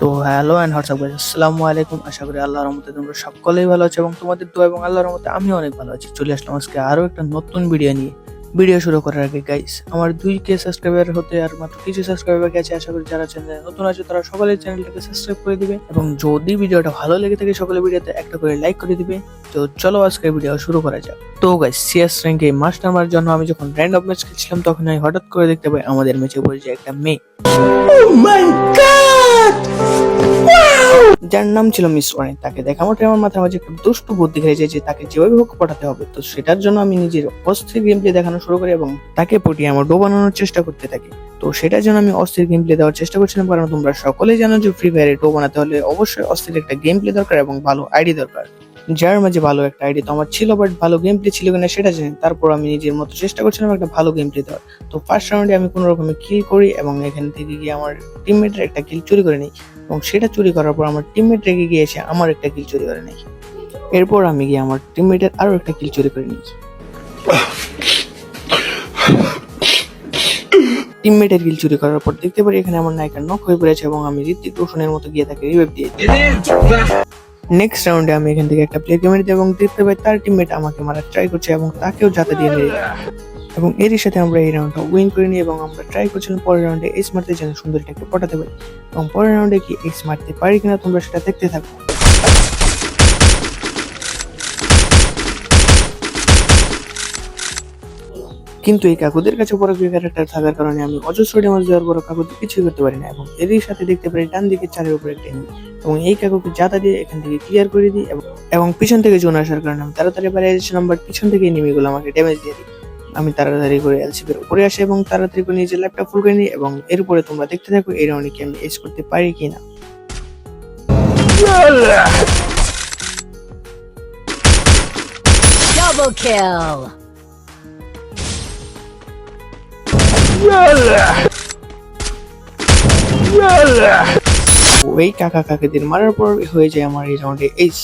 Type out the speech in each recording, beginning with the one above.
তো hello and WhatsApp guys, আসসালামু আলাইকুম। আশা করি আল্লাহর রহমতে তোমরা সকলেই ভালো আছো এবং তোমাদের দোয়া এবং আল্লাহর রহমতে আমি অনেক ভালো আছি। চলে আসলাম আজকে আরো একটা নতুন ভিডিও নিয়ে। ভিডিও শুরু করার আগে গাইস, আমার 2K সাবস্ক্রাইবার হতে আর মাত্র কিছু সাবস্ক্রাইবার গেছে। আশা করি যারা চ্যানেলে নতুন আছে তারা সকলে চ্যানেলটাকে সাবস্ক্রাইব করে দিবে এবং যদি ভিডিওটা ভালো লেগে থাকে সকলে ভিডিওতে একটা করে লাইক করে দিবে। তো চলো আজকে ভিডিও শুরু করা যাক। তো গাইস, সিএস র্যাঙ্কে মাস্টার মারার জন্য আমি যখন র্যান্ডম ম্যাচ খেলছিলাম তখন আমি হঠাৎ করে দেখতে পাই আমাদের ম্যাচে পড়েছে একটা মেয়ে, যার নাম ছিল মিস ওয়ানি। তাকে দেখা মাত্র আমার মাথার মাঝে একটা দুষ্টু বুদ্ধি খেলে যায় যে তাকে যেভাবে হোক পটাতে হবে। তো সেটার জন্য আমি নিজের অস্থির গেম প্লে দেখানো শুরু করি এবং তাকে পটিয়ে আমার ডোবানোর চেষ্টা করতে থাকি। তো সেটার জন্য আমি অস্থির গেম প্লে দেওয়ার চেষ্টা করছিলাম, কারণ তোমরা সকলেই জানো যে ফ্রি ফায়ারে ডো বানাতে হলে অবশ্যই অস্থির একটা গেম প্লে দরকার এবং ভালো আইডি দরকার। যার মাঝে ভালো একটা আইডি তো আমার ছিল, বাট ভালো গেম প্লে ছিল কিনা সেটা জানি। তারপর আমি নিজের মতো চেষ্টা করছিলাম একটা ভালো গেম প্লে দেওয়ার। তো ফার্স্ট রাউন্ডে আমি কোনো রকমে কিল করি এবং এখান থেকে গিয়ে আমার টিমমেটের একটা কিল চুরি করে নিই এবং সেটা চুরি করার পর আমার টিমমেট রেগে গিয়েছে আমার একটা কিল চুরি করে নেই। এরপর আমি গিয়ে আমার টিমমেটের আরো একটা কিল চুরি করে নিই। টিমমেটের কিল চুরি করার পর দেখতে পারি এখানে আমার নায়িকা নক হয়ে পড়েছে এবং আমি ঋত্বিক রোশনের মতো গিয়ে তাকে রিভাইভ দিয়ে দিই। নেক্সট রাউন্ডে আমি এখান থেকে একটা প্লেকে মেরে দিই এবং দেখতে পাই তার টিমমেট আমাকে মারার ট্রাই করছে এবং তাকেও যাতে দিয়ে মেরে দিই। এবং এরই সাথে আমরা এই রাউন্ডটা উইন করে নিই এবং আমরা ট্রাই করছিলাম পরের রাউন্ডে এক্স মারতে যেন সুন্দরীটাকে পটাতে পারি এবং পরের রাউন্ডে কি এক্স মারতে পারি কিনা তোমরা সেটা দেখতে থাকো। কিন্তু এই কাকুদের কাছে বড় ক্যারেক্টার থাকার কারণে আমি অজস্র ড্যামেজ দেওয়ার পর কাকুদের কিছুই করতে পারি না এবং এরই সাথে দেখতে পারি ডান দিকে চারের উপরে একটা এনিমি এবং এই কাকুকে জাতা দিয়ে এখান থেকে ক্লিয়ার করে দিই এবং পিছন থেকে জোন আসার কারণে আমি তাড়াতাড়ি পালিয়ে যাচ্ছিলাম, বাট পিছন থেকে এনিমিগুলো আমাকে ড্যামেজ দিয়ে দিই। আমি তাড়াতাড়ি করে এলসিপির উপরে আসি এবং তাড়াতাড়ি করে নিজের ল্যাপটপ ফুল করে নিই এবং এর উপরে তোমরা দেখতে থাকো এই রাউন্ডে কি আমি এজ করতে পারি কিনা। Double kill! ওই কাকা কাকিদের মারার পর হয়ে যায় আমার এই রাউন্ডে এইস।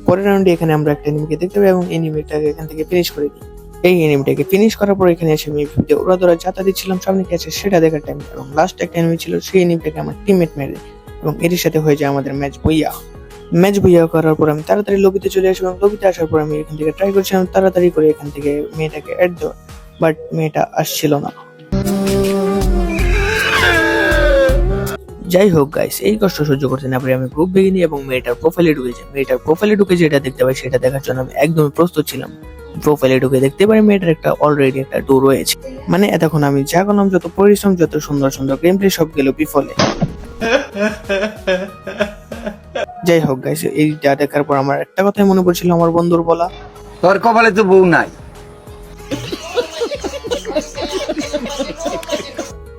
পরের রাউন্ডে এখানে আমরা একটা এনিমিকে দেখতে পাই এবং এনিমিটাকে এখান থেকে ফিনিশ করে দিই। এই এনিমিটাকে ফিনিশ করার পর এখানে এসে আমি ভিডিও উড়াদৌড়া যাতা দিচ্ছিলাম সামনে কি আছে সেটা দেখার টাইম এবং লাস্ট একটা এনিমি ছিল, সেই এনিমিটাকে আমার টিমমেট মেরে এবং এর সাথে হয়ে যায় আমাদের ম্যাচ বুইয়া করার পর আমি তাড়াতাড়ি লবিতে চলে আসি এবং লবিতে আসার পর আমি এখান থেকে ট্রাই করছিলাম তাড়াতাড়ি করে এখান থেকে মেয়েটাকে অ্যাড দেওয়া, বাট মেয়েটা আসছিল না। যাই হোক গাইস, এই কষ্ট সহ্য করতে না পারে আমি গ্রুপ ভেঙে নিই এবং মেয়েটার প্রোফাইলে ঢুকে যেটা দেখতে পাই সেটা দেখার জন্য আমি একদমই প্রস্তুত ছিলাম। প্রোফাইলে ঢুকে দেখতে পারি মেয়েটার একটা অলরেডি একটা ডোর রয়েছে, মানে এতক্ষণ আমি যা করলাম যত পরিশ্রম যত সুন্দর সুন্দর গেম প্লে সব গেল বিফলে। যাই হোক গাইস, এইটা দেখার পর আমার একটা কথাই মনে পড়ছিল আমার বন্ধুর বলা, তোর কপালে তো বউ নাই।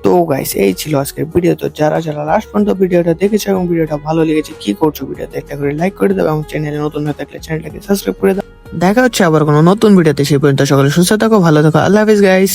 তো গাইস এই ছিল আজকের ভিডিও। তো যারা যারা লাস্ট পর্যন্ত ভিডিওটা দেখেছো এবং ভিডিওটা ভালো লেগেছে কি করছো, ভিডিওতে একটা করে লাইক করে দাও এবং চ্যানেলে নতুন হয়ে থাকলে চ্যানেলটাকে সাবস্ক্রাইব করে দাও। দেখা হচ্ছে আবার কোনো নতুন ভিডিওতে, সেই পর্যন্ত সকলে সুস্থ থাকো, ভালো থাকো, আল্লাহ হাফেজ গাইস।